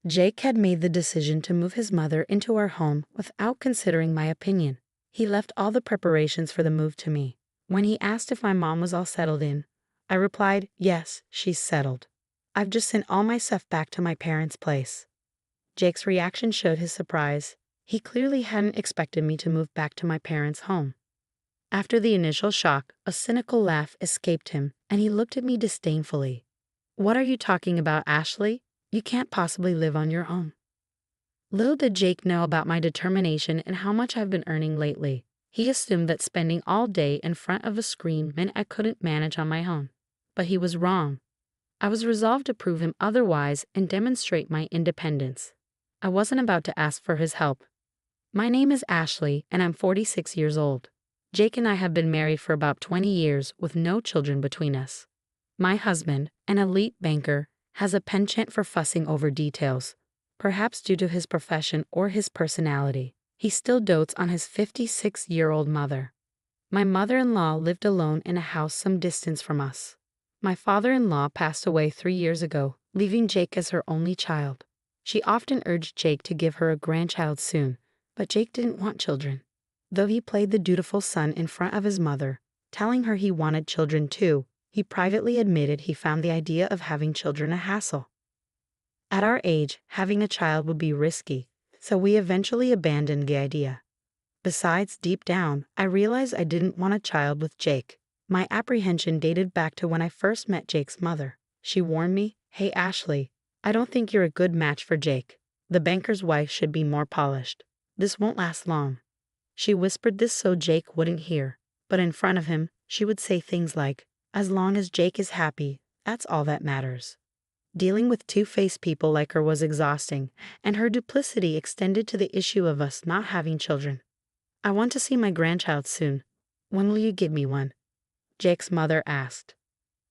Jake had made the decision to move his mother into our home without considering my opinion. He left all the preparations for the move to me. When he asked if my mom was all settled in, I replied, "Yes, she's settled. I've just sent all my stuff back to my parents' place." Jake's reaction showed his surprise. He clearly hadn't expected me to move back to my parents' home. After the initial shock, a cynical laugh escaped him, and he looked at me disdainfully. "What are you talking about, Ashley? You can't possibly live on your own." Little did Jake know about my determination and how much I've been earning lately. He assumed that spending all day in front of a screen meant I couldn't manage on my own. But he was wrong. I was resolved to prove him otherwise and demonstrate my independence. I wasn't about to ask for his help. My name is Ashley, and I'm 46 years old. Jake and I have been married for about 20 years with no children between us. My husband, an elite banker, has a penchant for fussing over details. Perhaps due to his profession or his personality, he still dotes on his 56-year-old mother. My mother-in-law lived alone in a house some distance from us. My father-in-law passed away 3 years ago, leaving Jake as her only child. She often urged Jake to give her a grandchild soon, but Jake didn't want children. Though he played the dutiful son in front of his mother, telling her he wanted children too, he privately admitted he found the idea of having children a hassle. At our age, having a child would be risky, so we eventually abandoned the idea. Besides, deep down, I realized I didn't want a child with Jake. My apprehension dated back to when I first met Jake's mother. She warned me, "Hey Ashley, I don't think you're a good match for Jake. The banker's wife should be more polished. This won't last long." She whispered this so Jake wouldn't hear, but in front of him, she would say things like, "As long as Jake is happy, that's all that matters." Dealing with two-faced people like her was exhausting, and her duplicity extended to the issue of us not having children. "I want to see my grandchild soon. When will you give me one?" Jake's mother asked.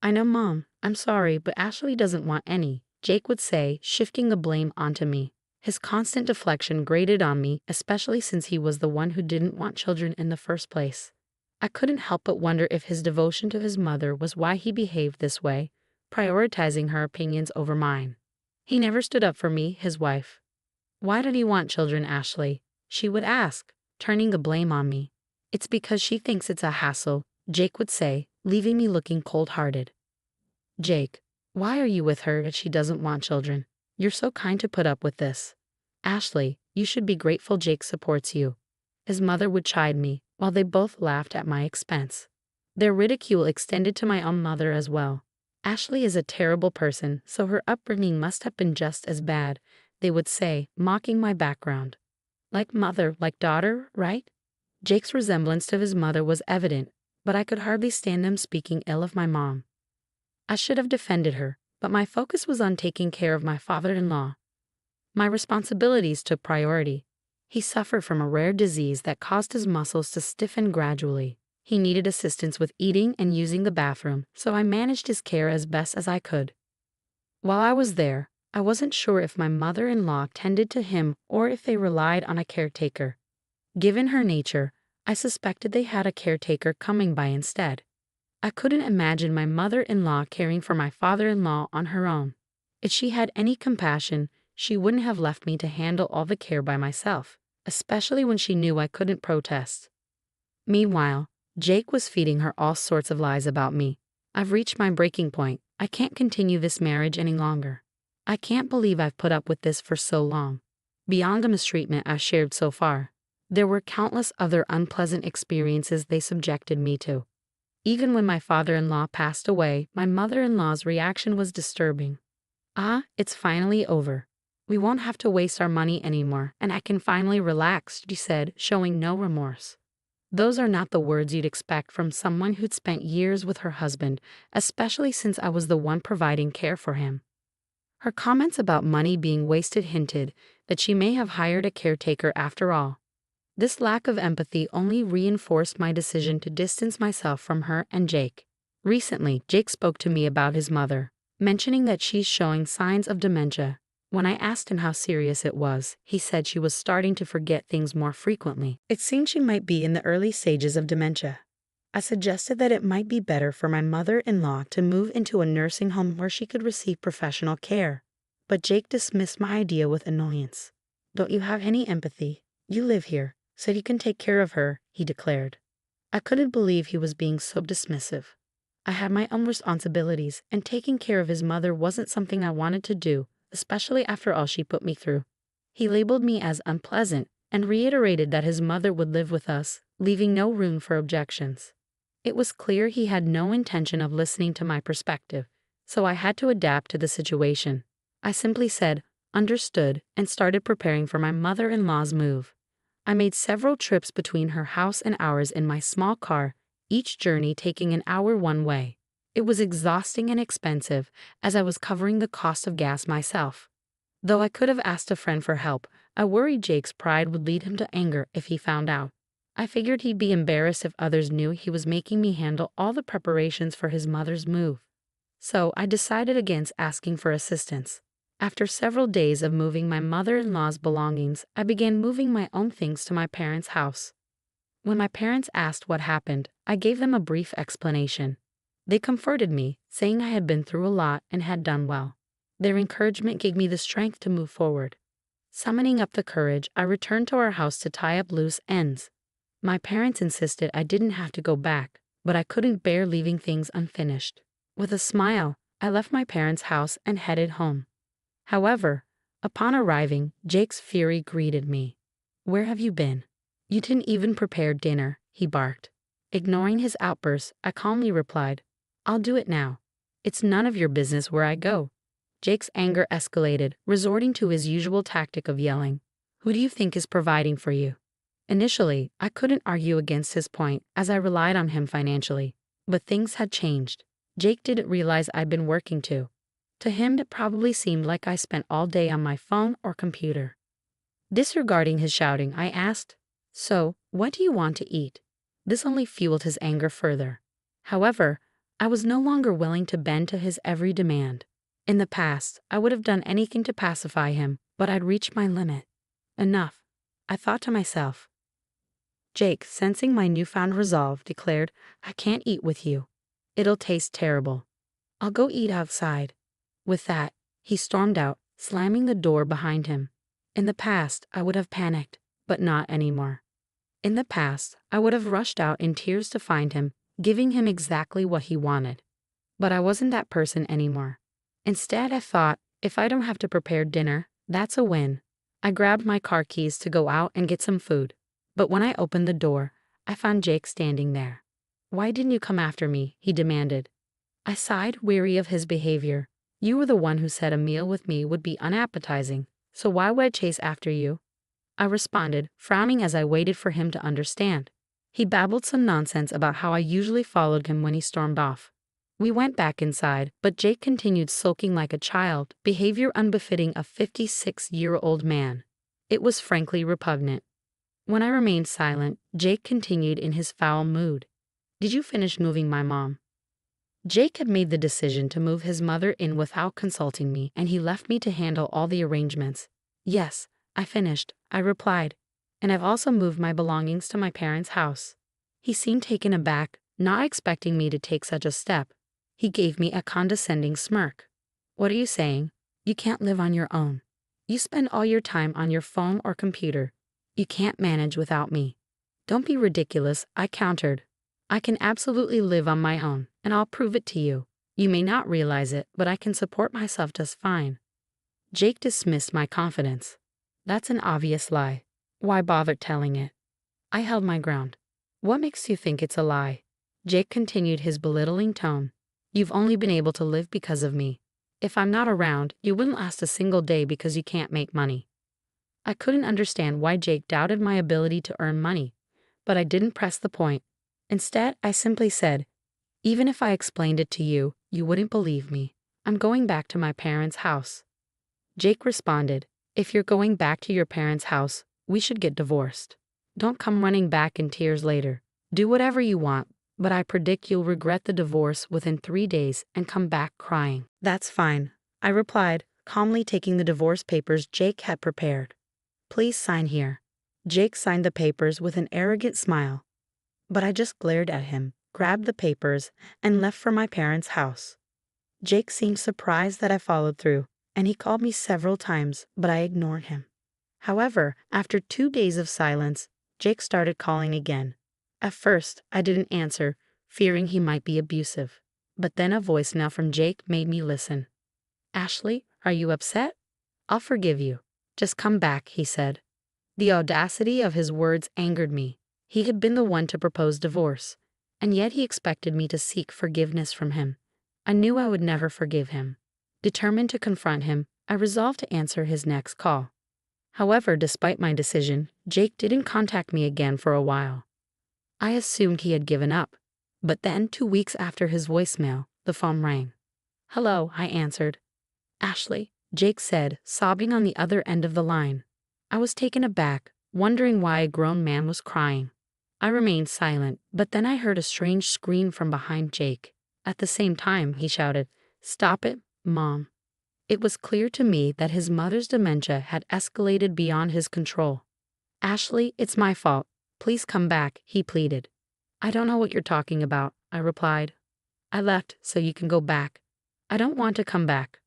"I know, Mom. I'm sorry, but Ashley doesn't want any," Jake would say, shifting the blame onto me. His constant deflection grated on me, especially since he was the one who didn't want children in the first place. I couldn't help but wonder if his devotion to his mother was why he behaved this way, prioritizing her opinions over mine. He never stood up for me, his wife. "Why did he want children, Ashley?" she would ask, turning the blame on me. "It's because she thinks it's a hassle," Jake would say, leaving me looking cold-hearted. "Jake, why are you with her if she doesn't want children? You're so kind to put up with this." "Ashley, you should be grateful Jake supports you." His mother would chide me, while they both laughed at my expense. Their ridicule extended to my own mother as well. "Ashley is a terrible person, so her upbringing must have been just as bad," they would say, mocking my background. "Like mother, like daughter, right?" Jake's resemblance to his mother was evident, but I could hardly stand him speaking ill of my mom. I should have defended her, but my focus was on taking care of my father-in-law. My responsibilities took priority. He suffered from a rare disease that caused his muscles to stiffen gradually. He needed assistance with eating and using the bathroom, so I managed his care as best as I could. While I was there, I wasn't sure if my mother-in-law tended to him or if they relied on a caretaker. Given her nature, I suspected they had a caretaker coming by instead. I couldn't imagine my mother-in-law caring for my father-in-law on her own. If she had any compassion, she wouldn't have left me to handle all the care by myself, especially when she knew I couldn't protest. Meanwhile, Jake was feeding her all sorts of lies about me. "I've reached my breaking point. I can't continue this marriage any longer. I can't believe I've put up with this for so long." Beyond the mistreatment I've shared so far, there were countless other unpleasant experiences they subjected me to. Even when my father-in-law passed away, my mother-in-law's reaction was disturbing. "Ah, it's finally over. We won't have to waste our money anymore, and I can finally relax," she said, showing no remorse. Those are not the words you'd expect from someone who'd spent years with her husband, especially since I was the one providing care for him. Her comments about money being wasted hinted that she may have hired a caretaker after all. This lack of empathy only reinforced my decision to distance myself from her and Jake. Recently, Jake spoke to me about his mother, mentioning that she's showing signs of dementia. When I asked him how serious it was, he said she was starting to forget things more frequently. It seemed she might be in the early stages of dementia. I suggested that it might be better for my mother-in-law to move into a nursing home where she could receive professional care, but Jake dismissed my idea with annoyance. "Don't you have any empathy? You live here, so you can take care of her," he declared. I couldn't believe he was being so dismissive. I had my own responsibilities, and taking care of his mother wasn't something I wanted to do, especially after all she put me through. He labeled me as unpleasant and reiterated that his mother would live with us, leaving no room for objections. It was clear he had no intention of listening to my perspective, so I had to adapt to the situation. I simply said, "Understood," and started preparing for my mother-in-law's move. I made several trips between her house and ours in my small car, each journey taking an hour one way. It was exhausting and expensive, as I was covering the cost of gas myself. Though I could have asked a friend for help, I worried Jake's pride would lead him to anger if he found out. I figured he'd be embarrassed if others knew he was making me handle all the preparations for his mother's move. So I decided against asking for assistance. After several days of moving my mother-in-law's belongings, I began moving my own things to my parents' house. When my parents asked what happened, I gave them a brief explanation. They comforted me, saying I had been through a lot and had done well. Their encouragement gave me the strength to move forward. Summoning up the courage, I returned to our house to tie up loose ends. My parents insisted I didn't have to go back, but I couldn't bear leaving things unfinished. With a smile, I left my parents' house and headed home. However, upon arriving, Jake's fury greeted me. "Where have you been? You didn't even prepare dinner," he barked. Ignoring his outburst, I calmly replied, "I'll do it now. It's none of your business where I go." Jake's anger escalated, resorting to his usual tactic of yelling, "Who do you think is providing for you?" Initially, I couldn't argue against his point, as I relied on him financially. But things had changed. Jake didn't realize I'd been working too. To him, it probably seemed like I spent all day on my phone or computer. Disregarding his shouting, I asked, "So, what do you want to eat?" This only fueled his anger further. However, I was no longer willing to bend to his every demand. In the past, I would have done anything to pacify him, but I'd reached my limit. Enough, I thought to myself. Jake, sensing my newfound resolve, declared, "I can't eat with you. It'll taste terrible. I'll go eat outside." With that, he stormed out, slamming the door behind him. In the past, I would have panicked, but not anymore. In the past, I would have rushed out in tears to find him, giving him exactly what he wanted. But I wasn't that person anymore. Instead, I thought, if I don't have to prepare dinner, that's a win. I grabbed my car keys to go out and get some food. But when I opened the door, I found Jake standing there. "Why didn't you come after me?" he demanded. I sighed, weary of his behavior. "You were the one who said a meal with me would be unappetizing, so why would I chase after you?" I responded, frowning as I waited for him to understand. He babbled some nonsense about how I usually followed him when he stormed off. We went back inside, but Jake continued sulking like a child, behavior unbefitting a 56-year-old man. It was frankly repugnant. When I remained silent, Jake continued in his foul mood. "Did you finish moving my mom?" Jake had made the decision to move his mother in without consulting me, and he left me to handle all the arrangements. "Yes, I finished," I replied, "and I've also moved my belongings to my parents' house." He seemed taken aback, not expecting me to take such a step. He gave me a condescending smirk. "What are you saying? You can't live on your own. You spend all your time on your phone or computer. You can't manage without me." "Don't be ridiculous," I countered. "I can absolutely live on my own, and I'll prove it to you. You may not realize it, but I can support myself just fine." Jake dismissed my confidence. "That's an obvious lie. Why bother telling it?" I held my ground. "What makes you think it's a lie?" Jake continued his belittling tone. "You've only been able to live because of me. If I'm not around, you wouldn't last a single day because you can't make money." I couldn't understand why Jake doubted my ability to earn money, but I didn't press the point. Instead, I simply said, "Even if I explained it to you, you wouldn't believe me. I'm going back to my parents' house." Jake responded, "If you're going back to your parents' house, we should get divorced. Don't come running back in tears later. Do whatever you want, but I predict you'll regret the divorce within 3 days and come back crying." "That's fine," I replied, calmly taking the divorce papers Jake had prepared. "Please sign here." Jake signed the papers with an arrogant smile. But I just glared at him, grabbed the papers, and left for my parents' house. Jake seemed surprised that I followed through, and he called me several times, but I ignored him. However, after 2 days of silence, Jake started calling again. At first, I didn't answer, fearing he might be abusive. But then a voicemail from Jake made me listen. "Ashley, are you upset? I'll forgive you. Just come back," he said. The audacity of his words angered me. He had been the one to propose divorce, and yet he expected me to seek forgiveness from him. I knew I would never forgive him. Determined to confront him, I resolved to answer his next call. However, despite my decision, Jake didn't contact me again for a while. I assumed he had given up. But then, 2 weeks after his voicemail, the phone rang. "Hello," I answered. "Ashley," Jake said, sobbing on the other end of the line. I was taken aback, wondering why a grown man was crying. I remained silent, but then I heard a strange scream from behind Jake. At the same time, he shouted, "Stop it, Mom." It was clear to me that his mother's dementia had escalated beyond his control. "Ashley, it's my fault. Please come back," he pleaded. "I don't know what you're talking about," I replied. "I left so you can go back." "I don't want to come back."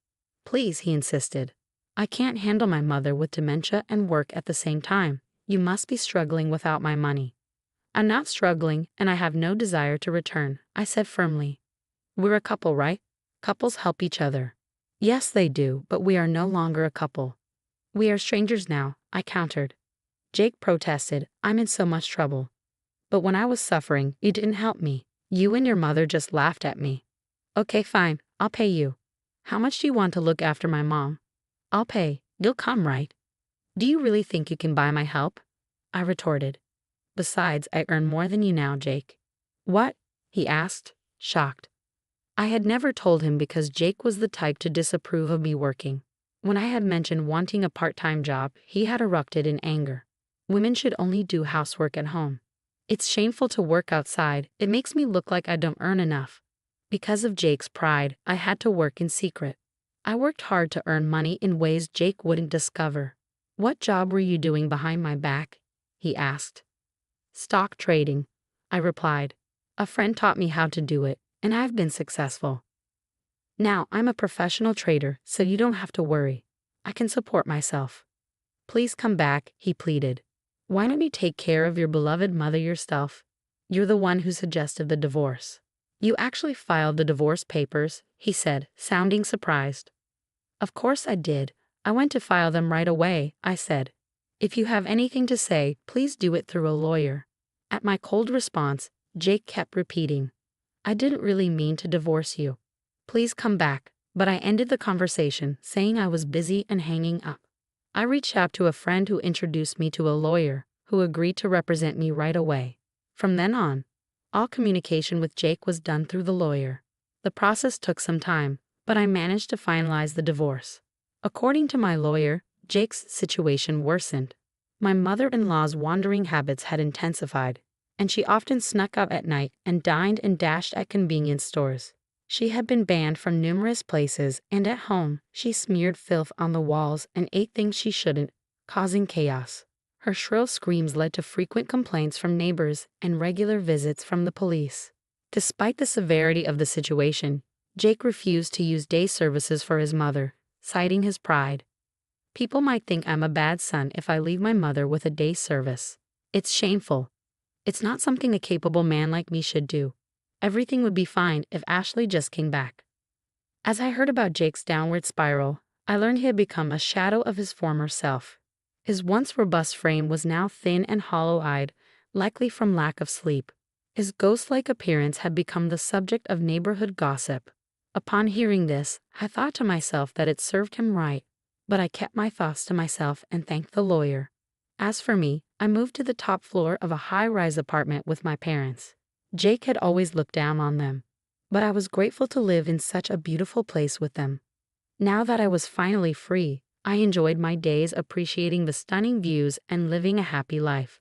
"Please," he insisted. "I can't handle my mother with dementia and work at the same time. You must be struggling without my money." "I'm not struggling, and I have no desire to return," I said firmly. "We're a couple, right? Couples help each other." "Yes, they do, but we are no longer a couple." "We are strangers now," I countered. Jake protested, "I'm in so much trouble. But when I was suffering, you didn't help me. You and your mother just laughed at me." "Okay, fine, I'll pay you. How much do you want to look after my mom?" "I'll pay. You'll come, right?" "Do you really think you can buy my help?" I retorted. "Besides, I earn more than you now, Jake." "What?" he asked, shocked. I had never told him because Jake was the type to disapprove of me working. When I had mentioned wanting a part-time job, he had erupted in anger. Women should only do housework at home. It's shameful to work outside. It makes me look like I don't earn enough. Because of Jake's pride, I had to work in secret. I worked hard to earn money in ways Jake wouldn't discover. "What job were you doing behind my back?" he asked. "Stock trading," I replied. "A friend taught me how to do it, and I've been successful. Now I'm a professional trader, so you don't have to worry. I can support myself." "Please come back," he pleaded. "Why don't you take care of your beloved mother yourself? You're the one who suggested the divorce." "You actually filed the divorce papers," he said, sounding surprised. "Of course I did. I went to file them right away," I said. "If you have anything to say, please do it through a lawyer." At my cold response, Jake kept repeating, "I didn't really mean to divorce you. Please come back," but I ended the conversation saying I was busy and hanging up. I reached out to a friend who introduced me to a lawyer, who agreed to represent me right away. From then on, all communication with Jake was done through the lawyer. The process took some time, but I managed to finalize the divorce. According to my lawyer, Jake's situation worsened. My mother-in-law's wandering habits had intensified, and she often snuck out at night and dined and dashed at convenience stores. She had been banned from numerous places, and at home, she smeared filth on the walls and ate things she shouldn't, causing chaos. Her shrill screams led to frequent complaints from neighbors and regular visits from the police. Despite the severity of the situation, Jake refused to use day services for his mother, citing his pride. "People might think I'm a bad son if I leave my mother with a day service. It's shameful. It's not something a capable man like me should do. Everything would be fine if Ashley just came back." As I heard about Jake's downward spiral, I learned he had become a shadow of his former self. His once robust frame was now thin and hollow-eyed, likely from lack of sleep. His ghost-like appearance had become the subject of neighborhood gossip. Upon hearing this, I thought to myself that it served him right, but I kept my thoughts to myself and thanked the lawyer. As for me, I moved to the top floor of a high-rise apartment with my parents. Jake had always looked down on them, but I was grateful to live in such a beautiful place with them. Now that I was finally free, I enjoyed my days appreciating the stunning views and living a happy life.